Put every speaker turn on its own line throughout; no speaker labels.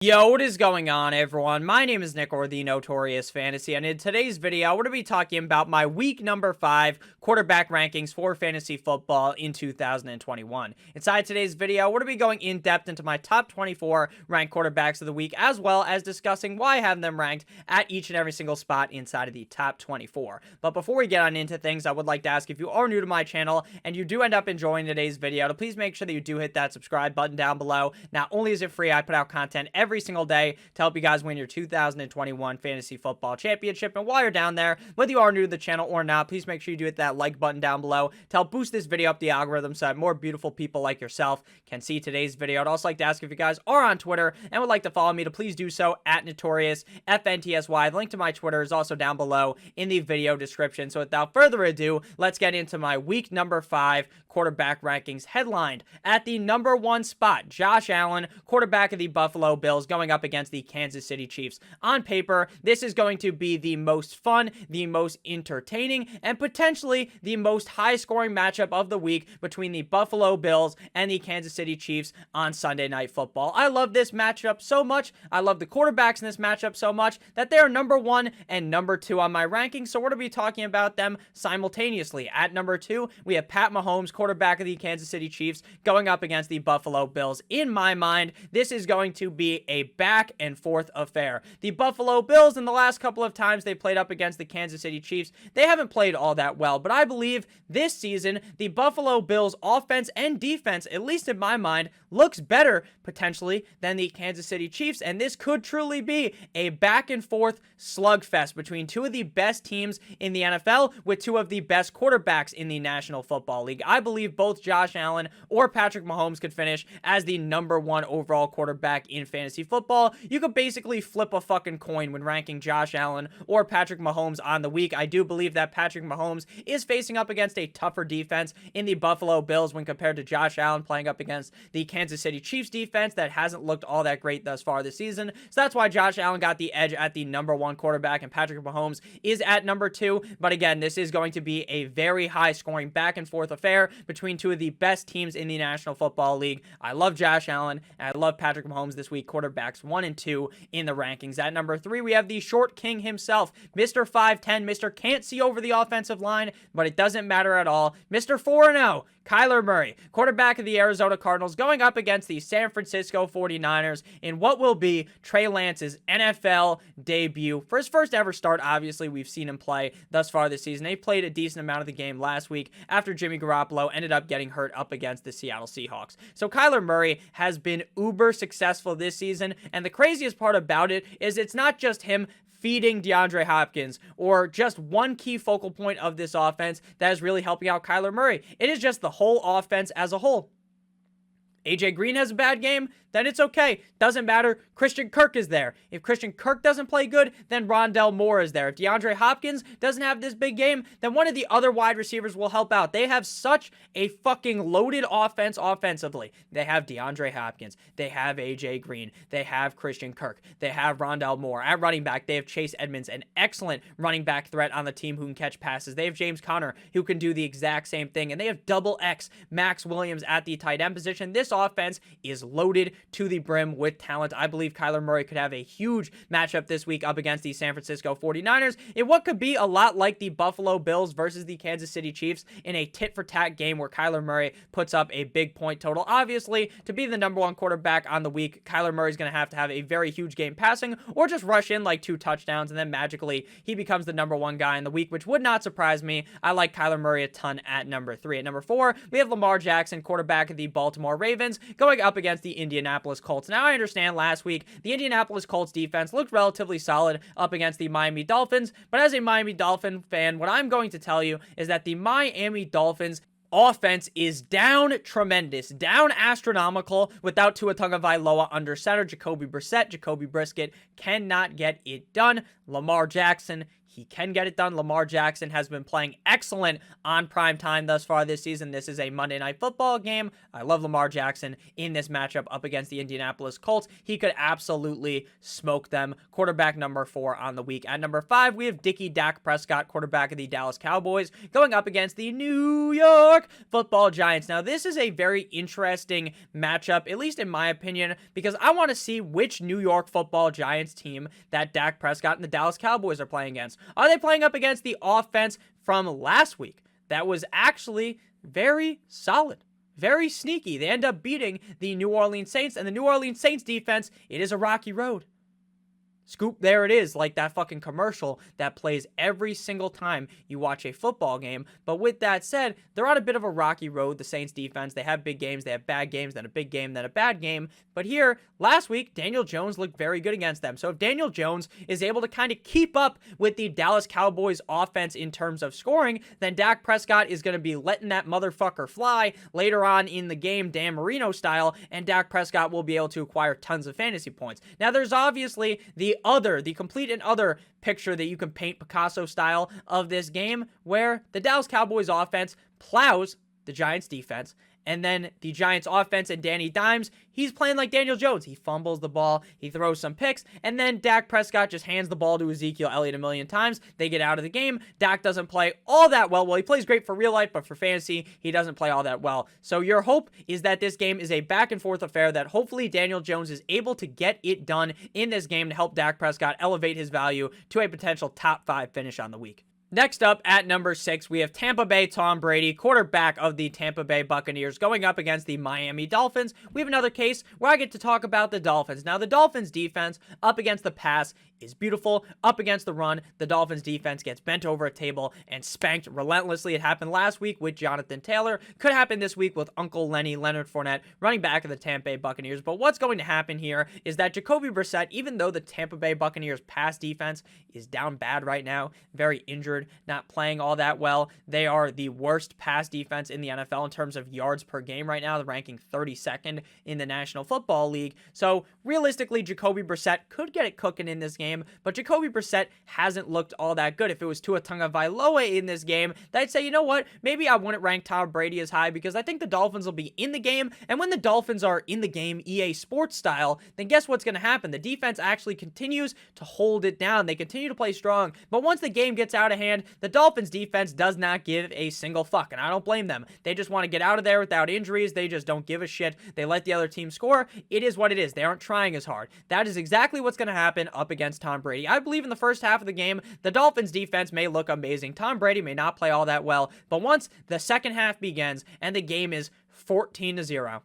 Yo, what is going on, everyone? My name is Nick, or the Notorious Fantasy, and in today's video, we're going to be talking about my week number 5 quarterback rankings for fantasy football in 2021. Inside today's video, we're going to be going in depth into my top 24 ranked quarterbacks of the week, as well as discussing why I have them ranked at each and every single spot inside of the top 24. But before we get on into things, I would like to ask if you are new to my channel and you do end up enjoying today's video, to please make sure that you do hit that subscribe button down below. Not only is it free, I put out content every single day to help you guys win your 2021 fantasy football championship. And while you're down there, whether you are new to the channel or not, please make sure you do hit that like button down below to help boost this video up the algorithm so that more beautiful people like yourself can see today's video. I'd also like to ask if you guys are on Twitter and would like to follow me, to please do so at Notorious FNTSY. The link to my Twitter is also down below in the video description. So without further ado, let's get into my week number 5 quarterback rankings. Headlined at the number 1 spot, Josh Allen, quarterback of the Buffalo Bills, going up against the Kansas City Chiefs. On paper, this is going to be the most fun, the most entertaining, and potentially the most high-scoring matchup of the week between the Buffalo Bills and the Kansas City Chiefs on Sunday Night Football. I love this matchup so much. I love the quarterbacks in this matchup so much that they are number 1 and number 2 on my rankings, so we're going to be talking about them simultaneously. At number 2, we have Pat Mahomes, quarterback of the Kansas City Chiefs, going up against the Buffalo Bills. In my mind, this is going to be a back and forth affair. The Buffalo Bills, in the last couple of times they played up against the Kansas City Chiefs, they haven't played all that well, but I believe this season the Buffalo Bills offense and defense, at least in my mind, looks better potentially than the Kansas City Chiefs, and this could truly be a back and forth slugfest between two of the best teams in the NFL with two of the best quarterbacks in the National Football League. I believe both Josh Allen or Patrick Mahomes could finish as the number 1 overall quarterback in fantasy football. You could basically flip a fucking coin when ranking Josh Allen or Patrick Mahomes on the week. I do believe that Patrick Mahomes is facing up against a tougher defense in the Buffalo Bills when compared to Josh Allen playing up against the Kansas City Chiefs defense that hasn't looked all that great thus far this season. So that's why Josh Allen got the edge at the number 1 quarterback and Patrick Mahomes is at number 2. But again, this is going to be a very high scoring back and forth affair between two of the best teams in the National Football League. I love Josh Allen and I love Patrick Mahomes this week, quarterbacks 1 and 2 in the rankings. At number 3, we have the short king himself, Mr. 5'10", Mr. Can't See Over the Offensive Line, but it doesn't matter at all, Mr. 4-0, Kyler Murray, quarterback of the Arizona Cardinals, going up against the San Francisco 49ers in what will be Trey Lance's NFL debut. For his first ever start, obviously, we've seen him play thus far this season. He played a decent amount of the game last week after Jimmy Garoppolo ended up getting hurt up against the Seattle Seahawks. So Kyler Murray has been uber successful this season, and the craziest part about it is it's not just him feeding DeAndre Hopkins or just one key focal point of this offense that is really helping out Kyler Murray. It is just the whole offense as a whole. AJ Green has a bad game, then it's okay. Doesn't matter. Christian Kirk is there. If Christian Kirk doesn't play good, then Rondale Moore is there. If DeAndre Hopkins doesn't have this big game, then one of the other wide receivers will help out. They have such a fucking loaded offense offensively. They have DeAndre Hopkins. They have AJ Green. They have Christian Kirk. They have Rondale Moore. At running back, they have Chase Edmonds, an excellent running back threat on the team who can catch passes. They have James Conner, who can do the exact same thing. And they have double X Max Williams at the tight end position. This offense is loaded to the brim with talent. I believe Kyler Murray could have a huge matchup this week up against the San Francisco 49ers in what could be a lot like the Buffalo Bills versus the Kansas City Chiefs in a tit-for-tat game where Kyler Murray puts up a big point total. Obviously, to be the number 1 quarterback on the week, Kyler Murray is going to have a very huge game passing or just rush in like 2 touchdowns and then magically he becomes the number 1 guy in the week, which would not surprise me. I like Kyler Murray a ton at number 3. At number 4, we have Lamar Jackson, quarterback of the Baltimore Ravens, going up against the Indianapolis Colts. Now, I understand last week the Indianapolis Colts defense looked relatively solid up against the Miami Dolphins, but as a Miami Dolphin fan, what I'm going to tell you is that the Miami Dolphins offense is down tremendous, down astronomical without Tua Tagovailoa under center. Jacoby Brissett, Jacoby Brisket cannot get it done. Lamar Jackson he can get it done. Lamar Jackson has been playing excellent on prime time thus far this season. This is a Monday Night Football game. I love Lamar Jackson in this matchup up against the Indianapolis Colts. He could absolutely smoke them. Quarterback number 4 on the week. At number 5, we have Dak Prescott, quarterback of the Dallas Cowboys, going up against the New York Football Giants. Now, this is a very interesting matchup, at least in my opinion, because I want to see which New York Football Giants team that Dak Prescott and the Dallas Cowboys are playing against. Are they playing up against the offense from last week that was actually very solid, very sneaky? They end up beating the New Orleans Saints, and the New Orleans Saints defense, it is a rocky road. Scoop, there it is, like that fucking commercial that plays every single time you watch a football game. But with that said, they're on a bit of a rocky road, the Saints defense. They have big games, they have bad games, then a big game, then a bad game. But here, last week, Daniel Jones looked very good against them. So if Daniel Jones is able to kind of keep up with the Dallas Cowboys offense in terms of scoring, then Dak Prescott is going to be letting that motherfucker fly later on in the game, Dan Marino style, and Dak Prescott will be able to acquire tons of fantasy points. Now, there's obviously the complete and other picture that you can paint Picasso style of this game, where the Dallas Cowboys offense plows the Giants defense, and then the Giants offense and Danny Dimes, he's playing like Daniel Jones. He fumbles the ball, he throws some picks, and then Dak Prescott just hands the ball to Ezekiel Elliott a million times. They get out of the game. Dak doesn't play all that well. Well, he plays great for real life, but for fantasy, he doesn't play all that well. So your hope is that this game is a back and forth affair, that hopefully Daniel Jones is able to get it done in this game to help Dak Prescott elevate his value to a potential top 5 finish on the week. Next up, at number 6, we have Tampa Bay Tom Brady, quarterback of the Tampa Bay Buccaneers, going up against the Miami Dolphins. We have another case where I get to talk about the Dolphins. Now, the Dolphins defense up against the pass is beautiful. Up against the run, the Dolphins defense gets bent over a table and spanked relentlessly. It happened last week with Jonathan Taylor. Could happen this week with Uncle Lenny, Leonard Fournette, running back of the Tampa Bay Buccaneers. But what's going to happen here is that Jacoby Brissett, even though the Tampa Bay Buccaneers pass defense is down bad right now, very injured, not playing all that well, they are the worst pass defense in the NFL in terms of yards per game right now. They're ranking 32nd in the National Football League. So realistically, Jacoby Brissett could get it cooking in this game, but Jacoby Brissett hasn't looked all that good. If it was Tua Tagovailoa in this game, then I'd say, you know what, maybe I wouldn't rank Tom Brady as high, because I think the Dolphins will be in the game, and when the Dolphins are in the game EA Sports style, then guess what's going to happen? The defense actually continues to hold it down. They continue to play strong, but once the game gets out of hand, the Dolphins defense does not give a single fuck, and I don't blame them. They just want to get out of there without injuries. They just don't give a shit. They let the other team score. It is what it is. They aren't trying as hard. That is exactly what's going to happen up against Tom Brady. I believe in the first half of the game, the Dolphins defense may look amazing. Tom Brady may not play all that well, but once the second half begins and the game is 14-0,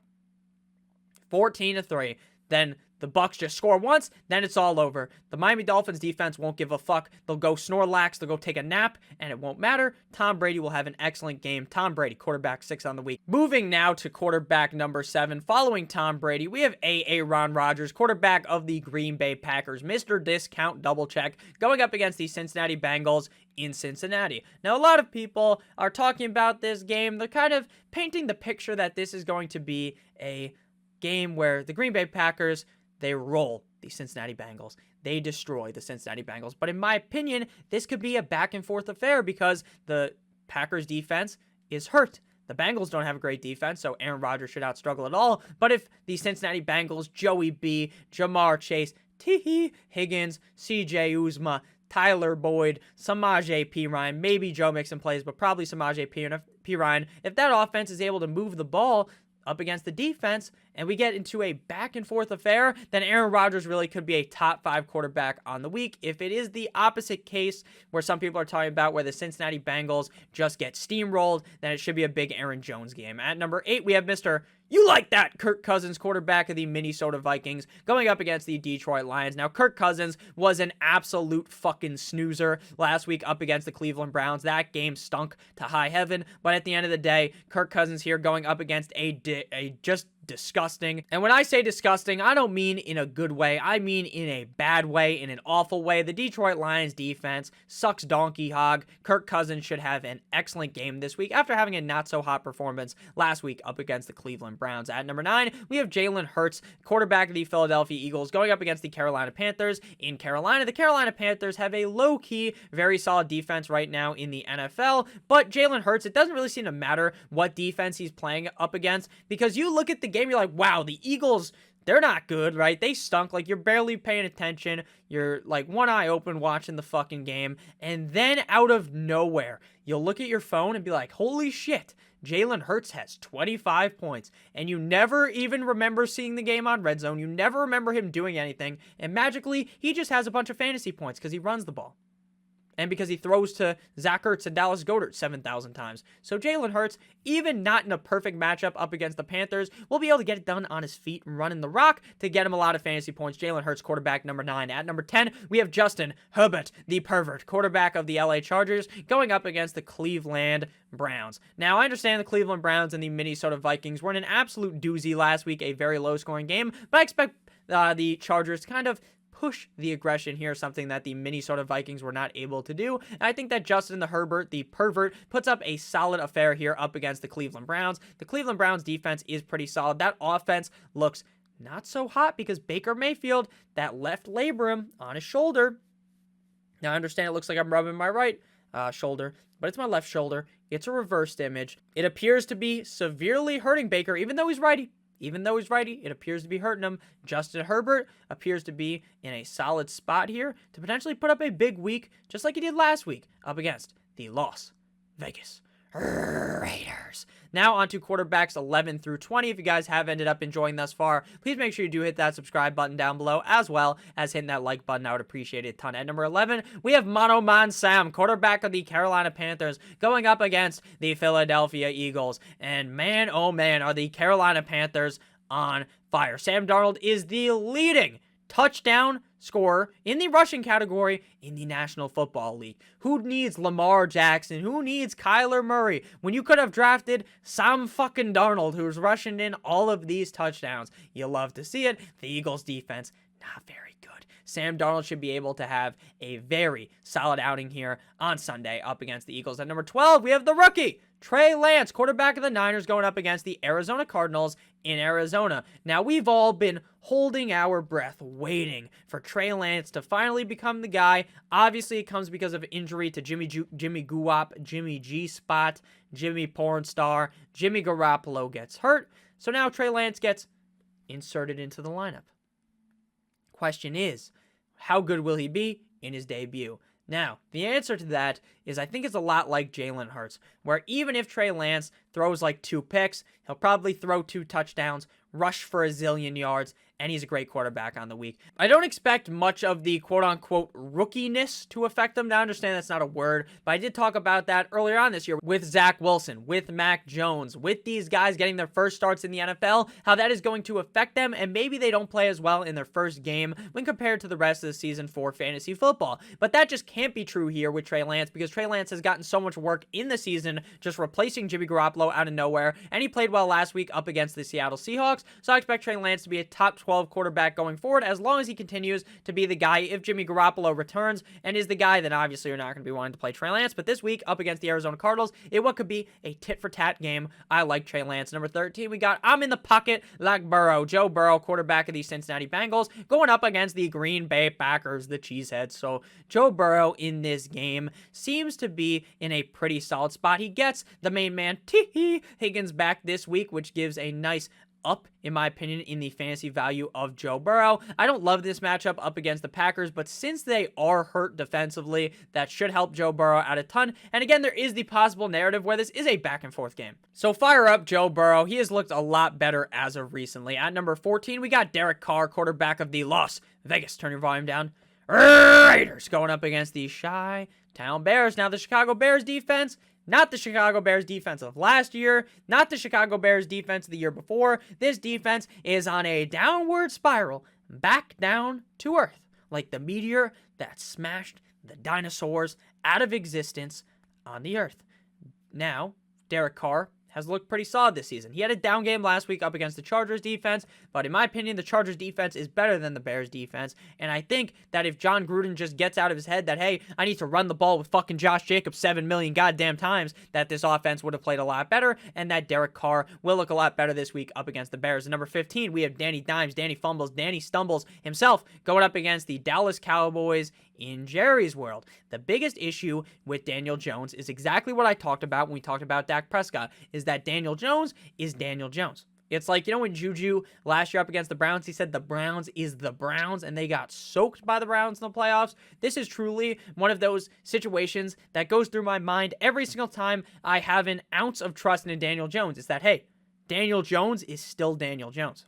14-3, then the Bucs just score once, then it's all over. The Miami Dolphins defense won't give a fuck. They'll go Snorlax, they'll go take a nap, and it won't matter. Tom Brady will have an excellent game. Tom Brady, quarterback 6 on the week. Moving now to quarterback number 7. Following Tom Brady, we have Aaron Rodgers, quarterback of the Green Bay Packers, Mr. Discount Double Check, going up against the Cincinnati Bengals in Cincinnati. Now, a lot of people are talking about this game. They're kind of painting the picture that this is going to be a game where the Green Bay Packers, they roll the Cincinnati Bengals. They destroy the Cincinnati Bengals. But in my opinion, this could be a back and forth affair, because the Packers defense is hurt. The Bengals don't have a great defense, so Aaron Rodgers should out struggle at all. But if the Cincinnati Bengals, Joey B, Jamar Chase, T. Higgins, CJ Uzma, Tyler Boyd, Samaje Perine, maybe Joe Mixon plays, but probably Samaje Perine, if that offense is able to move the ball up against the defense, and we get into a back and forth affair, then Aaron Rodgers really could be a top 5 quarterback on the week. If it is the opposite case, where some people are talking about where the Cincinnati Bengals just get steamrolled, then it should be a big Aaron Jones game. At number 8, we have Mr. You like that, Kirk Cousins, quarterback of the Minnesota Vikings, going up against the Detroit Lions. Now, Kirk Cousins was an absolute fucking snoozer last week up against the Cleveland Browns. That game stunk to high heaven, but at the end of the day, Kirk Cousins here going up against a just disgusting. And when I say disgusting, I don't mean in a good way. I mean in a bad way, in an awful way. The Detroit Lions defense sucks donkey hog. Kirk Cousins should have an excellent game this week after having a not-so-hot performance last week up against the Cleveland Browns. At number 9, we have Jalen Hurts, quarterback of the Philadelphia Eagles, going up against the Carolina Panthers. In Carolina, the Carolina Panthers have a low-key, very solid defense right now in the NFL, but Jalen Hurts, it doesn't really seem to matter what defense he's playing up against, because you look at the game, you're like, wow, the Eagles, they're not good, right? They stunk. Like, you're barely paying attention. You're, like, one eye open watching the fucking game. And then out of nowhere, you'll look at your phone and be like, holy shit, Jalen Hurts has 25 points. And you never even remember seeing the game on Red Zone. You never remember him doing anything. And magically, he just has a bunch of fantasy points because he runs the ball. And because he throws to Zach Ertz and Dallas Goedert 7,000 times. So Jalen Hurts, even not in a perfect matchup up against the Panthers, will be able to get it done on his feet and running the rock to get him a lot of fantasy points. Jalen Hurts, quarterback number 9. At number 10, we have Justin Herbert, the pervert, quarterback of the LA Chargers, going up against the Cleveland Browns. Now, I understand the Cleveland Browns and the Minnesota Vikings were in an absolute doozy last week, a very low-scoring game, but I expect the Chargers to kind of push the aggression here, something that the Minnesota Vikings were not able to do. And I think that Justin Herbert, the pervert, puts up a solid affair here up against the Cleveland Browns. The Cleveland Browns defense is pretty solid. That offense looks not so hot because Baker Mayfield, that left labrum on his shoulder. Now, I understand it looks like I'm rubbing my right shoulder, but it's my left shoulder. It's a reversed image. It appears to be severely hurting Baker, even though he's righty. Even though he's righty, it appears to be hurting him. Justin Herbert appears to be in a solid spot here to potentially put up a big week, just like he did last week, up against the Las Vegas Raiders. Now on to quarterbacks 11 through 20. If you guys have ended up enjoying thus far, please make sure you do hit that subscribe button down below, as well as hitting that like button. I would appreciate it a ton. At number 11, we have Mono Man Sam, quarterback of the Carolina Panthers, going up against the Philadelphia Eagles. And man, oh man, are the Carolina Panthers on fire. Sam Darnold is the leading touchdown scorer in the rushing category in the National Football League. Who needs Lamar Jackson? Who needs Kyler Murray when you could have drafted Sam fucking Darnold, who's rushing in all of these touchdowns? You love to see it. The Eagles defense, not very good. Sam Darnold should be able to have a very solid outing here on Sunday up against the Eagles. At number 12, we have the rookie, Trey Lance, quarterback of the Niners, going up against the Arizona Cardinals in Arizona. Now, we've all been holding our breath, waiting for Trey Lance to finally become the guy. Obviously, it comes because of injury to Jimmy Guap, Jimmy G-Spot, Jimmy Pornstar. Jimmy Garoppolo gets hurt, so now Trey Lance gets inserted into the lineup. Question is, how good will he be in his debut? Now, the answer to that is I think it's a lot like Jalen Hurts, where even if Trey Lance throws like 2 picks, he'll probably throw 2 touchdowns, rush for a zillion yards, and he's a great quarterback on the week. I don't expect much of the quote-unquote rookiness to affect him. Now, I understand that's not a word, but I did talk about that earlier on this year with Zach Wilson, with Mac Jones, with these guys getting their first starts in the NFL, how that is going to affect them, and maybe they don't play as well in their first game when compared to the rest of the season for fantasy football. But that just can't be true here with Trey Lance, because Trey Lance has gotten so much work in the season just replacing Jimmy Garoppolo out of nowhere, and he played well last week up against the Seattle Seahawks, so I expect Trey Lance to be a top 12 quarterback going forward as long as he continues to be the guy. If Jimmy Garoppolo returns and is the guy, then obviously you're not going to be wanting to play Trey Lance, but this week up against the Arizona Cardinals, it what could be a tit-for-tat game. I like Trey Lance. Number 13, we got I'm in the pocket like Burrow. Joe Burrow, quarterback of the Cincinnati Bengals, going up against the Green Bay Packers, the Cheeseheads. So Joe Burrow in this game seems to be in a pretty solid spot. He gets the main man, T. Higgins, back this week, which gives a nice up, in my opinion, in the fantasy value of Joe Burrow. I don't love this matchup up against the Packers, but since they are hurt defensively, that should help Joe Burrow out a ton. And again, there is the possible narrative where this is a back-and-forth game. So fire up Joe Burrow. He has looked a lot better as of recently. At number 14, we got Derek Carr, quarterback of the Las Vegas, turn your volume down, Raiders, going up against the Chi-Town Bears. Now, the Chicago Bears defense, not the Chicago Bears defense of last year, not the Chicago Bears defense of the year before. This defense is on a downward spiral, back down to earth, like the meteor that smashed the dinosaurs out of existence on the earth. Now, Derek Carr has looked pretty solid this season. He had a down game last week up against the Chargers defense, but in my opinion, the Chargers defense is better than the Bears defense. And I think that if John Gruden just gets out of his head that, hey, I need to run the ball with fucking Josh Jacobs 7 million goddamn times, that this offense would have played a lot better, and that Derek Carr will look a lot better this week up against the Bears. At number 15, we have Danny Dimes, Danny Fumbles, Danny Stumbles himself going up against the Dallas Cowboys in Jerry's world. The biggest issue with Daniel Jones is exactly what I talked about when we talked about Dak Prescott, is that Daniel Jones is Daniel Jones. It's like, you know, when Juju last year up against the Browns, he said the Browns is the Browns, and they got soaked by the Browns in the playoffs. This is truly one of those situations that goes through my mind every single time I have an ounce of trust in Daniel Jones. It's that, hey, Daniel Jones is still Daniel Jones.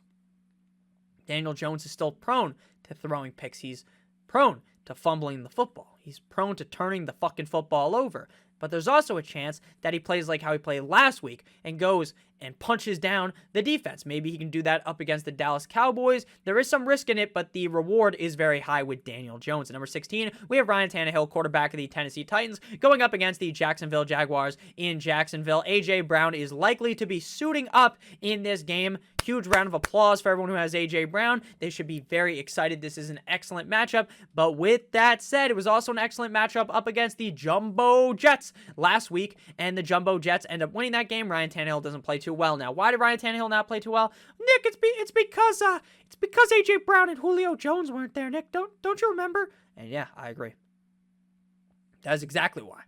Daniel Jones is still prone to throwing picks. He's prone to fumbling the football. He's prone to turning the fucking football over. But there's also a chance that he plays like how he played last week and goes and punches down the defense. Maybe he can do that up against the Dallas Cowboys. There is some risk in it, but the reward is very high with Daniel Jones. At number 16, we have Ryan Tannehill, quarterback of the Tennessee Titans, going up against the Jacksonville Jaguars in Jacksonville. A.J. Brown is likely to be suiting up in this game. Huge round of applause for everyone who has A.J. Brown. They should be very excited. This is an excellent matchup. But with that said, it was also an excellent matchup up against the Jumbo Jets last week, and the Jumbo Jets end up winning that game. Ryan Tannehill doesn't play too well. Now, why did Ryan Tannehill not play too well? Nick, it's because A.J. Brown and Julio Jones weren't there, Nick. Don't you remember? And yeah, I agree. That is exactly why.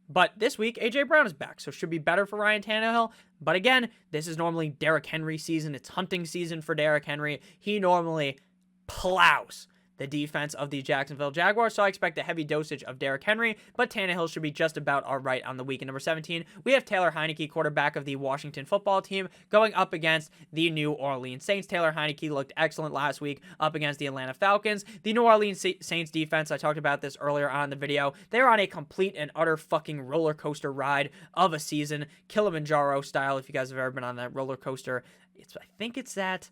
But this week, A.J. Brown is back, so it should be better for Ryan Tannehill. But again, this is normally Derrick Henry season. It's hunting season for Derrick Henry. He normally plows the defense of the Jacksonville Jaguars, so I expect a heavy dosage of Derrick Henry, but Tannehill should be just about all right on the week. At number 17, we have Taylor Heinicke, quarterback of the Washington football team, going up against the New Orleans Saints. Taylor Heinicke looked excellent last week up against the Atlanta Falcons. The New Orleans Saints defense, I talked about this earlier on in the video, they're on a complete and utter fucking roller coaster ride of a season, Kilimanjaro style, if you guys have ever been on that roller coaster. I think it's that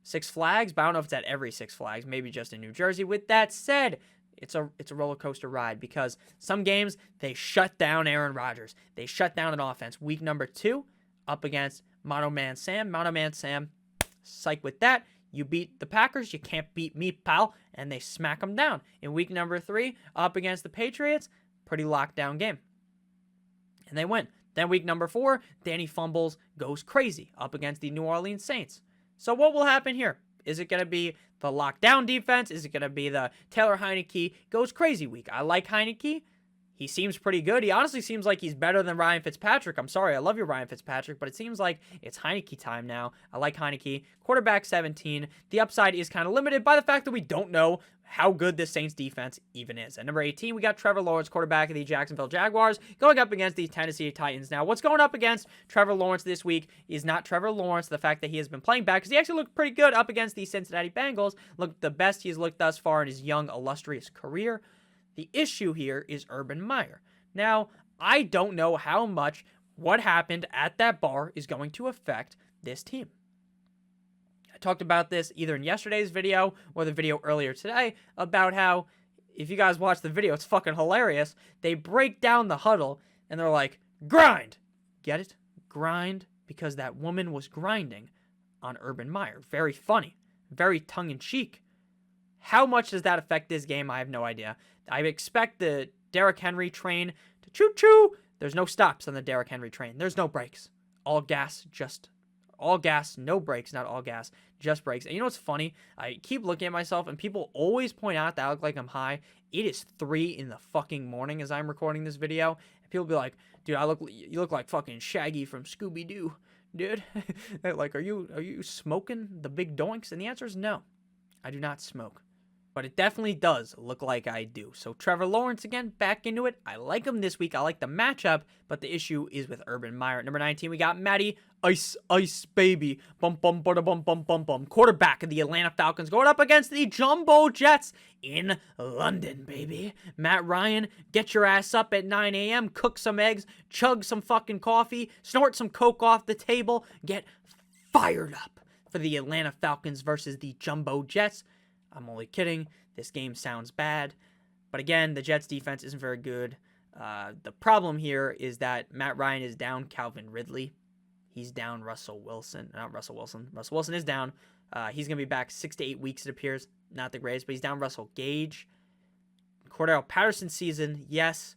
Six Flags, but I don't know if it's at every Six Flags, maybe just in New Jersey. With that said, it's a roller coaster ride because some games, they shut down Aaron Rodgers. They shut down an offense. Week number 2, up against Mono Man Sam. Mono Man Sam, psych with that. You beat the Packers, you can't beat me, pal. And they smack them down. In week number 3, up against the Patriots, pretty locked down game. And they win. Then week number 4, Danny Fumbles goes crazy up against the New Orleans Saints. So what will happen here? Is it going to be the lockdown defense? Is it going to be the Taylor Heinicke goes crazy week? I like Heinicke. He seems pretty good. He honestly seems like he's better than Ryan Fitzpatrick. I'm sorry, I love you, Ryan Fitzpatrick, but it seems like it's Heinicke time now. I like Heinicke. Quarterback 17. The upside is kind of limited by the fact that we don't know how good this Saints defense even is. At number 18, we got Trevor Lawrence, quarterback of the Jacksonville Jaguars, going up against the Tennessee Titans. Now, what's going up against Trevor Lawrence this week is not Trevor Lawrence, the fact that he has been playing back, because he actually looked pretty good up against the Cincinnati Bengals. Looked the best he's looked thus far in his young, illustrious career. The issue here is Urban Meyer. Now, I don't know how much what happened at that bar is going to affect this team. I talked about this either in yesterday's video or the video earlier today about how, if you guys watch the video, it's fucking hilarious. They break down the huddle and they're like, grind. Get it? Grind, because that woman was grinding on Urban Meyer. Very funny. Very tongue-in-cheek. How much does that affect this game? I have no idea. I expect the Derrick Henry train to choo-choo. There's no stops on the Derrick Henry train. There's no brakes. All gas, no brakes, not all gas, just brakes. And you know what's funny? I keep looking at myself, and people always point out that I look like I'm high. It is 3 in the fucking morning as I'm recording this video. And people be like, dude, you look like fucking Shaggy from Scooby-Doo, dude. Like, are you smoking the big doinks? And the answer is no. I do not smoke. But it definitely does look like I do. So Trevor Lawrence, again, back into it. I like him this week. I like the matchup, but the issue is with Urban Meyer. At number 19, we got Matty Ice Baby. Bum, bum, bada, bum, bum, bum, bum. Quarterback of the Atlanta Falcons going up against the Jumbo Jets in London, baby. Matt Ryan, get your ass up at 9 a.m., cook some eggs, chug some fucking coffee, snort some Coke off the table, get fired up for the Atlanta Falcons versus the Jumbo Jets. I'm only kidding. This game sounds bad. But again, the Jets defense isn't very good. The problem here is that Matt Ryan is down Calvin Ridley. He's down Russell Wilson. Not Russell Wilson. Russell Wilson is down. He's going to be back 6 to 8 weeks, it appears. Not the greatest, but he's down Russell Gage. Cordell Patterson season, yes.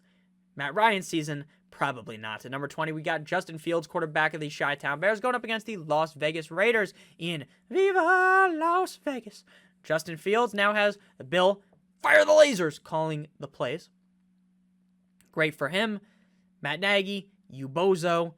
Matt Ryan season, probably not. At number 20, we got Justin Fields, quarterback of the Chi-Town Bears, going up against the Las Vegas Raiders in Viva Las Vegas. Justin Fields now has Bill Fire the Lasers calling the plays. Great for him. Matt Nagy, you bozo.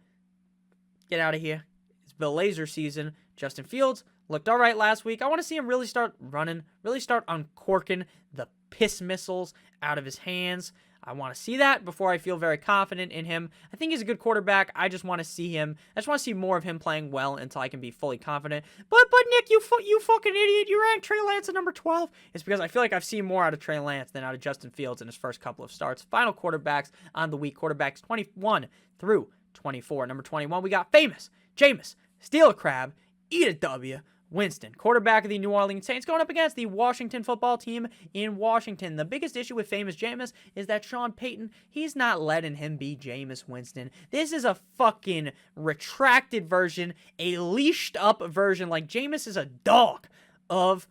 Get out of here. It's Bill Laser season. Justin Fields looked all right last week. I want to see him really start running, really start uncorking the piss missiles out of his hands. I want to see that before I feel very confident in him. I think he's a good quarterback. I just want to see him. I just want to see more of him playing well until I can be fully confident. But Nick, you fucking idiot. You ranked Trey Lance at number 12. It's because I feel like I've seen more out of Trey Lance than out of Justin Fields in his first couple of starts. Final quarterbacks on the week. Quarterbacks 21 through 24. Number 21, we got famous Jameis, steal a crab, eat a W, Winston, quarterback of the New Orleans Saints, going up against the Washington football team in Washington. The biggest issue with famous Jameis is that Sean Payton, he's not letting him be Jameis Winston. This is a fucking retracted version, a leashed up version. Like, Jameis is a dog of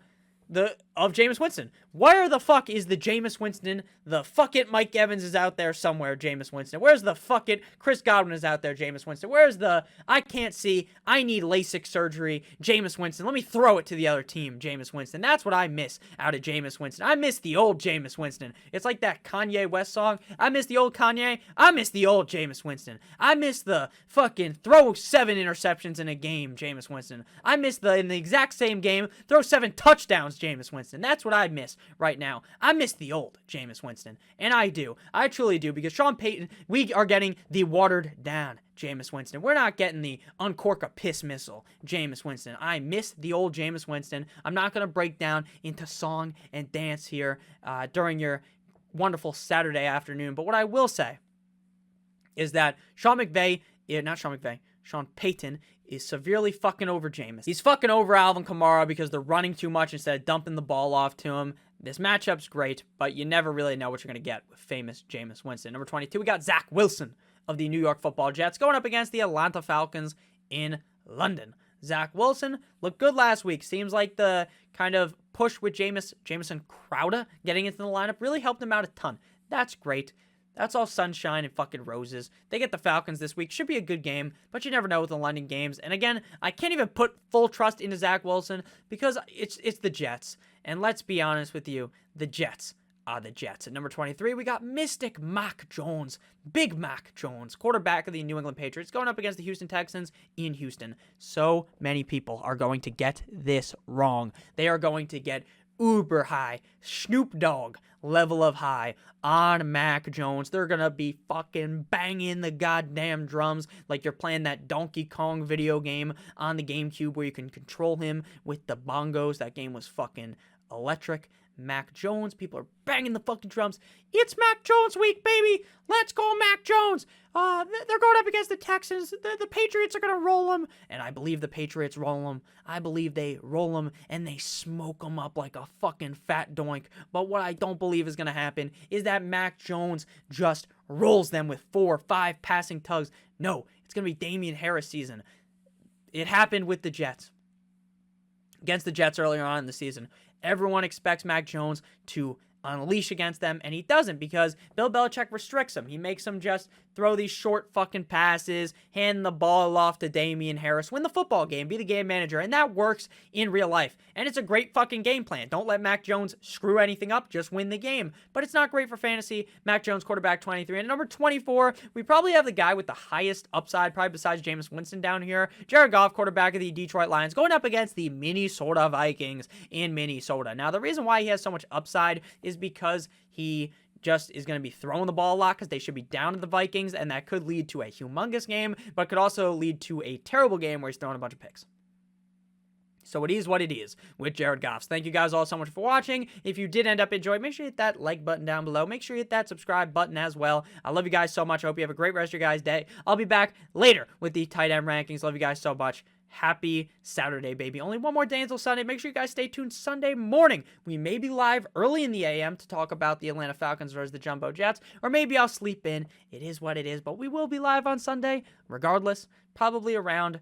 Jameis Winston. Where the fuck is the Jameis Winston? The fuck it Mike Evans is out there somewhere, Jameis Winston. Where's the fuck it Chris Godwin is out there, Jameis Winston? Where's the I can't see, I need LASIK surgery, Jameis Winston? Let me throw it to the other team, Jameis Winston. That's what I miss out of Jameis Winston. I miss the old Jameis Winston. It's like that Kanye West song. I miss the old Kanye. I miss the old Jameis Winston. I miss the fucking throw 7 interceptions in a game, Jameis Winston. I miss in the exact same game, throw 7 touchdowns, Jameis Winston. That's what I miss right now. I miss the old Jameis Winston. And I do. I truly do. Because Sean Payton, we are getting the watered down Jameis Winston. We're not getting the uncork a piss missile Jameis Winston. I miss the old Jameis Winston. I'm not going to break down into song and dance here during your wonderful Saturday afternoon. But what I will say is that Sean Payton is severely fucking over Jameis. He's fucking over Alvin Kamara because they're running too much instead of dumping the ball off to him. This matchup's great, but you never really know what you're going to get with famous Jameis Winston. Number 22, we got Zach Wilson of the New York Football Jets going up against the Atlanta Falcons in London. Zach Wilson looked good last week. Seems like the kind of push with Jamison Crowder getting into the lineup really helped him out a ton. That's great. That's all sunshine and fucking roses. They get the Falcons this week. Should be a good game, but you never know with the London games. And again, I can't even put full trust into Zach Wilson because it's the Jets. And let's be honest with you, the Jets are the Jets. At number 23, we got Mystic Mac Jones, Big Mac Jones, quarterback of the New England Patriots, going up against the Houston Texans in Houston. So many people are going to get this wrong. They are going to get uber high, Snoop Dogg level of high on Mac Jones. They're gonna be fucking banging the goddamn drums like you're playing that Donkey Kong video game on the GameCube where you can control him with the bongos. That game was fucking electric. Mac Jones, people are banging the fucking drums. It's Mac Jones week, baby. Let's go, Mac Jones. They're going up against the Texans. The Patriots are going to roll them. And I believe the Patriots roll them. I believe they roll them and they smoke them up like a fucking fat doink. But what I don't believe is going to happen is that Mac Jones just rolls them with 4 or 5 passing tugs. No, it's going to be Damian Harris season. It happened with the Jets. Against the Jets earlier on in the season. Everyone expects Mac Jones to unleash against them, and he doesn't because Bill Belichick restricts him. He makes him just throw these short fucking passes, hand the ball off to Damian Harris, win the football game, be the game manager, and that works in real life. And it's a great fucking game plan. Don't let Mac Jones screw anything up, just win the game. But it's not great for fantasy. Mac Jones, quarterback 23. And number 24, we probably have the guy with the highest upside, probably besides Jameis Winston down here, Jared Goff, quarterback of the Detroit Lions, going up against the Minnesota Vikings in Minnesota. Now, the reason why he has so much upside is because he just is going to be throwing the ball a lot because they should be down to the Vikings, and that could lead to a humongous game, but could also lead to a terrible game where he's throwing a bunch of picks. So it is what it is with Jared Goff. Thank you guys all so much for watching. If you did end up enjoying, make sure you hit that like button down below. Make sure you hit that subscribe button as well. I love you guys so much. I hope you have a great rest of your guys' day. I'll be back later with the tight end rankings. Love you guys so much. happy Saturday, baby. Only one more day until Sunday. Make sure you guys stay tuned Sunday morning. We may be live early in the AM to talk about the Atlanta Falcons versus the Jumbo Jets, or maybe I'll sleep in. It is what it is, but we will be live on Sunday regardless, probably around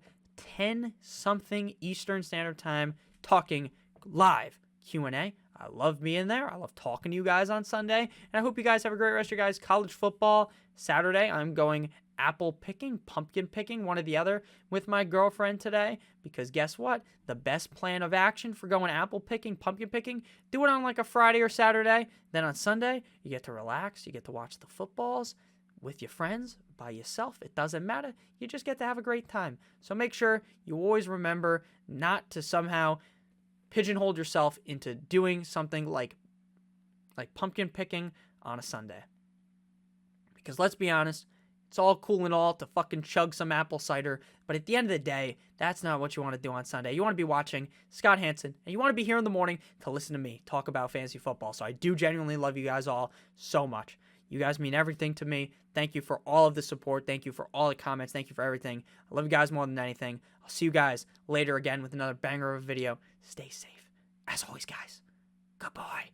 10-something Eastern Standard Time, talking live Q&A. I love being there. I love talking to you guys on Sunday, and I hope you guys have a great rest of your guys' college football. Saturday, I'm going apple picking, pumpkin picking, one or the other, with my girlfriend today, because guess what? The best plan of action for going apple picking, pumpkin picking, do it on like a Friday or Saturday. Then on Sunday, you get to relax, you get to watch the footballs with your friends, by yourself. It doesn't matter. You just get to have a great time. So make sure you always remember not to somehow pigeonhole yourself into doing something like pumpkin picking on a Sunday. Because let's be honest, it's all cool and all to fucking chug some apple cider, but at the end of the day, that's not what you want to do on Sunday. You want to be watching Scott Hanson, and you want to be here in the morning to listen to me talk about fantasy football. So I do genuinely love you guys all so much. You guys mean everything to me. Thank you for all of the support. Thank you for all the comments. Thank you for everything. I love you guys more than anything. I'll see you guys later again with another banger of a video. Stay safe. As always, guys, goodbye.